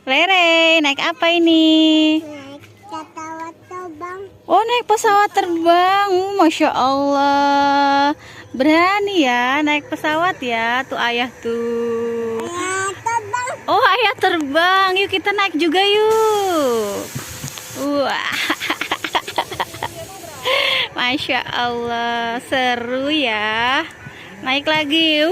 Rere, naik apa ini? Naik pesawat terbang. Oh, naik pesawat terbang. Masya Allah. Berani ya naik pesawat ya. Tuh ayah tuh. Ya, terbang. Oh, ayah terbang. Yuk kita naik juga yuk. Wah. Masya Allah. Seru ya. Naik lagi.